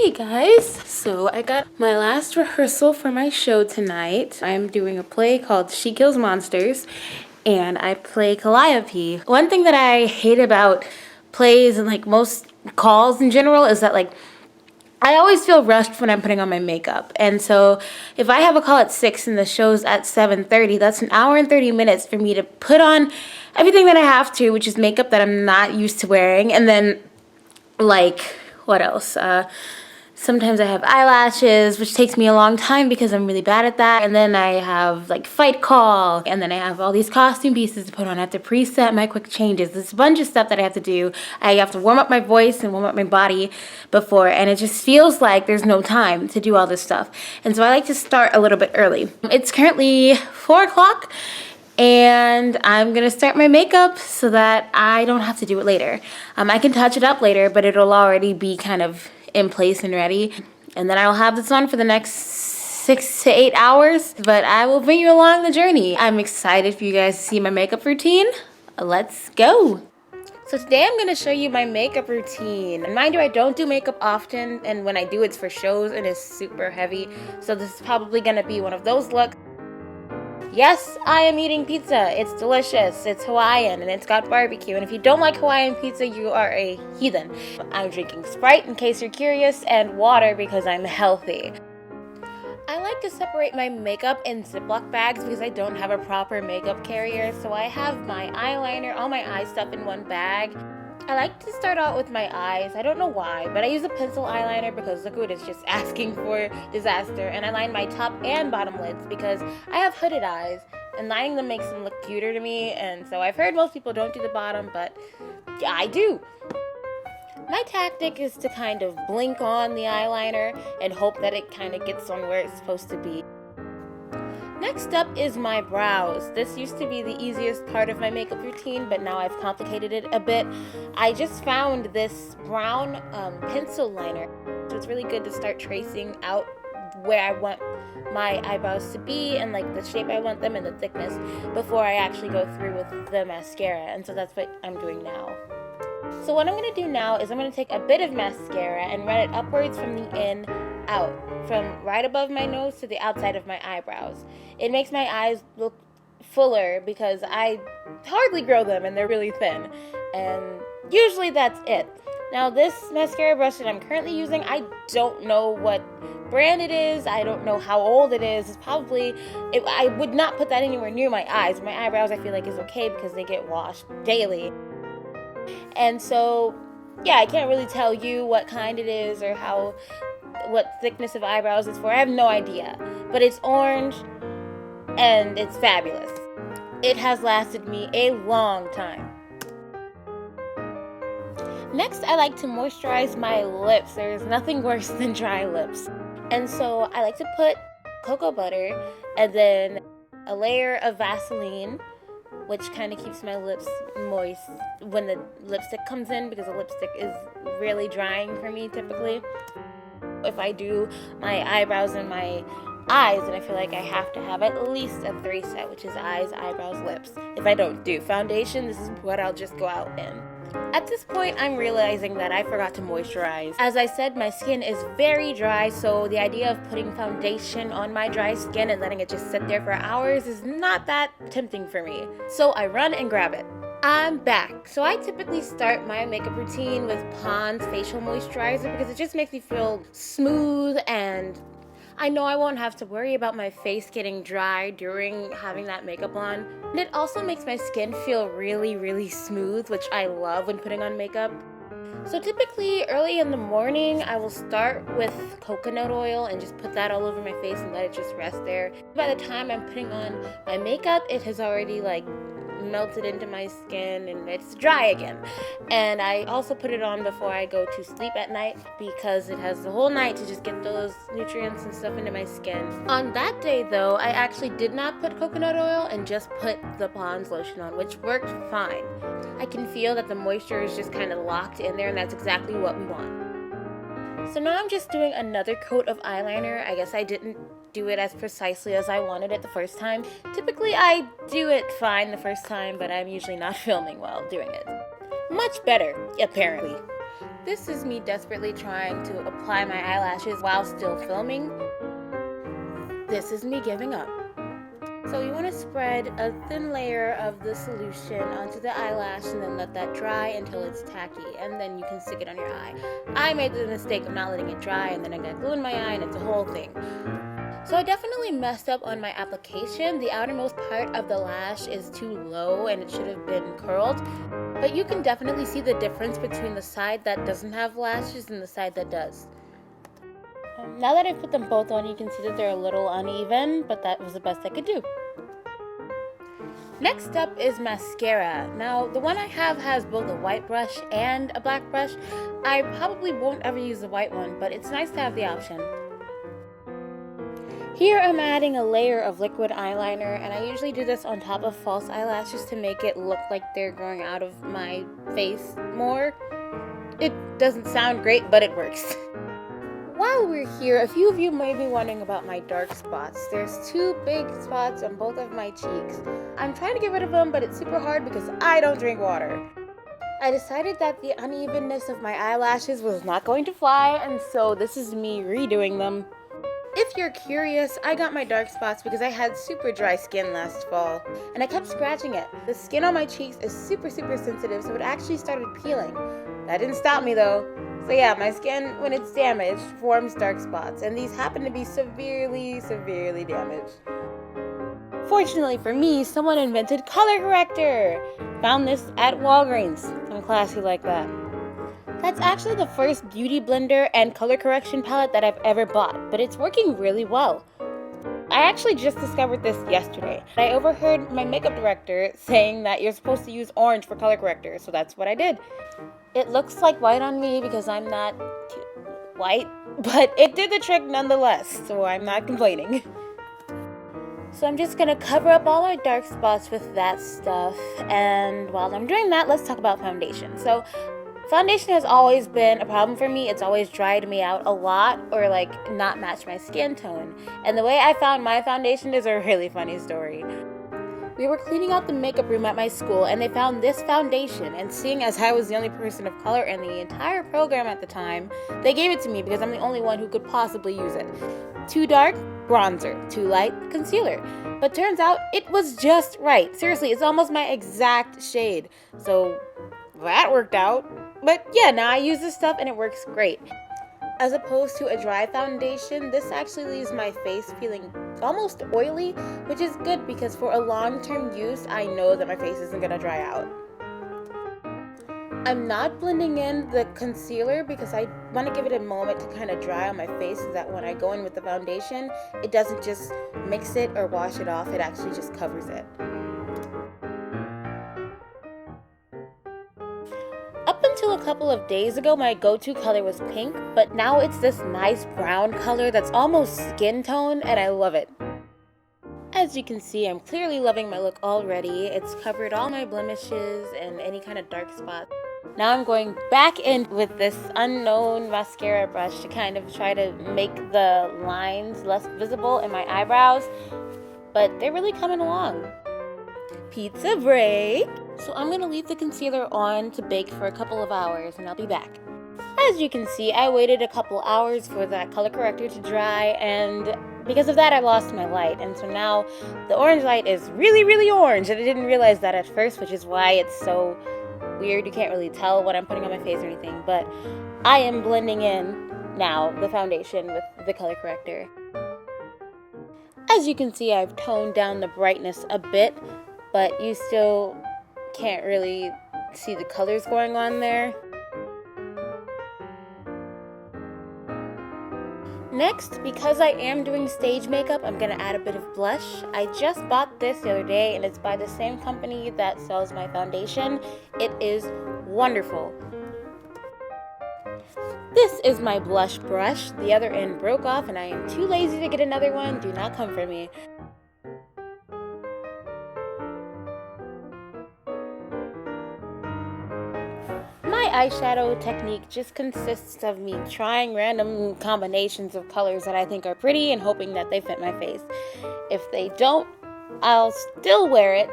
Hey guys, so I got my last rehearsal for my show tonight. I'm doing a play called She Kills Monsters, and I play Calliope. One thing that I hate about plays and like most calls in general is that like I always feel rushed when I'm putting on my makeup. And so if I have a call at 6 and the show's at 7:30, that's an hour and 30 minutes for me to put on everything that I have to, which is makeup that I'm not used to wearing, and then like what else? Sometimes I have eyelashes, which takes me a long time because I'm really bad at that. And then I have like fight call, and then I have all these costume pieces to put on. I have to preset my quick changes. There's a bunch of stuff that I have to do. I have to warm up my voice and warm up my body before, and it just feels like there's no time to do all this stuff. And so I like to start a little bit early. It's currently 4 o'clock. And I'm gonna start my makeup so that I don't have to do it later. I can touch it up later, but it'll already be kind of in place and ready. And then I'll have this on for the next 6 to 8 hours, but I will bring you along the journey. I'm excited for you guys to see my makeup routine. Let's go. So today I'm gonna show you my makeup routine. And mind you, I don't do makeup often, and when I do, it's for shows and it's super heavy. So this is probably gonna be one of those looks. Yes, I am eating pizza. It's delicious. It's Hawaiian and it's got barbecue. And if you don't like Hawaiian pizza, you are a heathen. I'm drinking Sprite in case you're curious, and water because I'm healthy. I like to separate my makeup in Ziploc bags because I don't have a proper makeup carrier. So I have my eyeliner, all my eye stuff in one bag. I like to start out with my eyes. I don't know why, but I use a pencil eyeliner because liquid is just asking for disaster. And I line my top and bottom lids because I have hooded eyes, and lining them makes them look cuter to me. And so I've heard most people don't do the bottom, but I do. My tactic is to kind of blink on the eyeliner and hope that it kind of gets on where it's supposed to be. Next up is my brows. This used to be the easiest part of my makeup routine, but now I've complicated it a bit. I just found this brown pencil liner, so it's really good to start tracing out where I want my eyebrows to be and like the shape I want them and the thickness before I actually go through with the mascara, and so that's what I'm doing now. So what I'm going to do now is I'm going to take a bit of mascara and run it upwards from the in out, from right above my nose to the outside of my eyebrows. It makes my eyes look fuller because I hardly grow them and they're really thin, and usually that's it. Now this mascara brush that I'm currently using, I don't know what brand it is, I don't know how old it is. It's probably, I would not put that anywhere near my eyes. My eyebrows I feel like is okay because they get washed daily. And so, yeah, I can't really tell you what kind it is or what thickness of eyebrows it's for. I have no idea. But it's orange and it's fabulous. It has lasted me a long time. Next, I like to moisturize my lips. There's nothing worse than dry lips. And so I like to put cocoa butter and then a layer of Vaseline, which kind of keeps my lips moist when the lipstick comes in, because the lipstick is really drying for me typically. If I do my eyebrows and my eyes, then I feel like I have to have at least a 3 set, which is eyes, eyebrows, lips. If I don't do foundation, this is what I'll just go out in. At this point, I'm realizing that I forgot to moisturize. As I said, my skin is very dry, so the idea of putting foundation on my dry skin and letting it just sit there for hours is not that tempting for me. So I run and grab it. I'm back. So I typically start my makeup routine with Pond's facial moisturizer because it just makes me feel smooth, and I know I won't have to worry about my face getting dry during having that makeup on. And it also makes my skin feel really, really smooth, which I love when putting on makeup. So typically early in the morning, I will start with coconut oil and just put that all over my face and let it just rest there. By the time I'm putting on my makeup, it has already like melted into my skin and it's dry again. And I also put it on before I go to sleep at night because it has the whole night to just get those nutrients and stuff into my skin. On that day though, I actually did not put coconut oil and just put the Pond's lotion on, which worked fine. I can feel that the moisture is just kind of locked in there, and that's exactly what we want. So now I'm just doing another coat of eyeliner. I guess I didn't do it as precisely as I wanted it the first time. Typically I do it fine the first time, but I'm usually not filming while doing it. Much better, apparently. This is me desperately trying to apply my eyelashes while still filming. This is me giving up. So you want to spread a thin layer of the solution onto the eyelash and then let that dry until it's tacky, and then you can stick it on your eye. I made the mistake of not letting it dry, and then I got glue in my eye and it's a whole thing. So I definitely messed up on my application. The outermost part of the lash is too low and it should have been curled. But you can definitely see the difference between the side that doesn't have lashes and the side that does. Now that I've put them both on, you can see that they're a little uneven, but that was the best I could do. Next up is mascara. Now, the one I have has both a white brush and a black brush. I probably won't ever use the white one, but it's nice to have the option. Here I'm adding a layer of liquid eyeliner, and I usually do this on top of false eyelashes to make it look like they're growing out of my face more. It doesn't sound great, but it works. While we're here, a few of you may be wondering about my dark spots. There's 2 big spots on both of my cheeks. I'm trying to get rid of them, but it's super hard because I don't drink water. I decided that the unevenness of my eyelashes was not going to fly, and so this is me redoing them. If you're curious, I got my dark spots because I had super dry skin last fall, and I kept scratching it. The skin on my cheeks is super sensitive, so it actually started peeling. That didn't stop me though. So yeah, my skin, when it's damaged, forms dark spots, and these happen to be severely damaged. Fortunately for me, someone invented color corrector. Found this at Walgreens. I'm classy like that. That's actually the first beauty blender and color correction palette that I've ever bought, but it's working really well. I actually just discovered this yesterday. I overheard my makeup director saying that you're supposed to use orange for color corrector, so that's what I did. It looks like white on me because I'm not white, but it did the trick nonetheless, so I'm not complaining. So I'm just gonna cover up all my dark spots with that stuff, and while I'm doing that, let's talk about foundation. So foundation has always been a problem for me. It's always dried me out a lot or like not match my skin tone. And the way I found my foundation is a really funny story. We were cleaning out the makeup room at my school and they found this foundation, and seeing as I was the only person of color in the entire program at the time, they gave it to me because I'm the only one who could possibly use it. Too dark? Bronzer. Too light? Concealer. But turns out it was just right. Seriously, it's almost my exact shade. So that worked out. But yeah, now I use this stuff and it works great. As opposed to a dry foundation, this actually leaves my face feeling almost oily, which is good because for a long-term use, I know that my face isn't gonna dry out. I'm not blending in the concealer because I want to give it a moment to kind of dry on my face so that when I go in with the foundation, it doesn't just mix it or wash it off, it actually just covers it. Up until a couple of days ago, my go-to color was pink, but now it's this nice brown color that's almost skin tone, and I love it. As you can see, I'm clearly loving my look already. It's covered all my blemishes and any kind of dark spots. Now I'm going back in with this unknown mascara brush to kind of try to make the lines less visible in my eyebrows, but they're really coming along. Pizza break! So I'm going to leave the concealer on to bake for a couple of hours and I'll be back. As you can see, I waited a couple hours for that color corrector to dry, and because of that I lost my light, and so now the orange light is really orange, and I didn't realize that at first, which is why it's so weird. You can't really tell what I'm putting on my face or anything, but I am blending in now the foundation with the color corrector. As you can see, I've toned down the brightness a bit, but you still can't really see the colors going on there. Next, because I am doing stage makeup, I'm going to add a bit of blush. I just bought this the other day, and it's by the same company that sells my foundation. It is wonderful. This is my blush brush. The other end broke off, and I am too lazy to get another one. Do not come for me. My eyeshadow technique just consists of me trying random combinations of colors that I think are pretty and hoping that they fit my face. If they don't, I'll still wear it,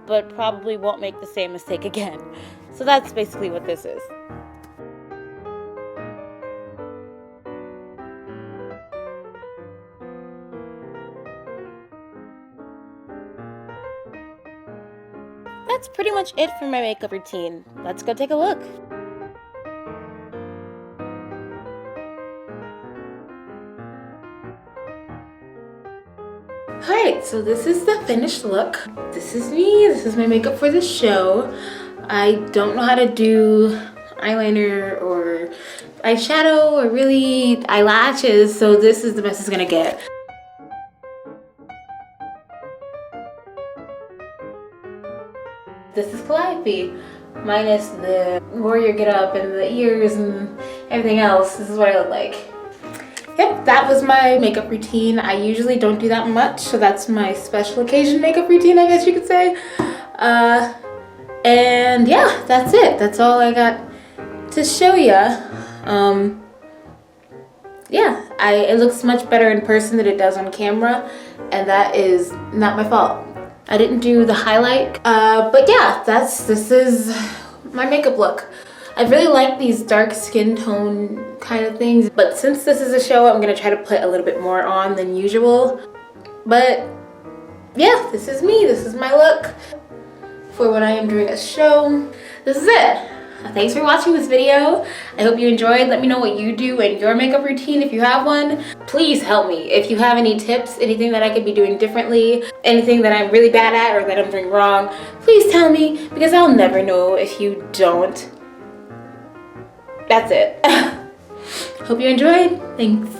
but probably won't make the same mistake again. So that's basically what this is. that's pretty much it for my makeup routine. Let's go take a look. Alright, so this is the finished look. This is me, this is my makeup for the show. I don't know how to do eyeliner or eyeshadow or really eyelashes, so this is the best it's gonna get. This is Calliope, minus the warrior get up and the ears and everything else. This is what I look like. Yep, that was my makeup routine. I usually don't do that much, so that's my special occasion makeup routine, I guess you could say. And yeah, that's it. That's all I got to show ya. Yeah, it looks much better in person than it does on camera, and that is not my fault. I didn't do the highlight, but yeah, this is my makeup look. I really like these dark skin tone kind of things, but since this is a show, I'm gonna try to put a little bit more on than usual. But yeah, this is me, this is my look for when I am doing a show. This is it. Thanks for watching this video. I hope you enjoyed. Let me know what you do in your makeup routine if you have one. Please help me. If you have any tips, anything that I could be doing differently, anything that I'm really bad at or that I'm doing wrong, please tell me, because I'll never know if you don't. That's it. Hope you enjoyed. Thanks.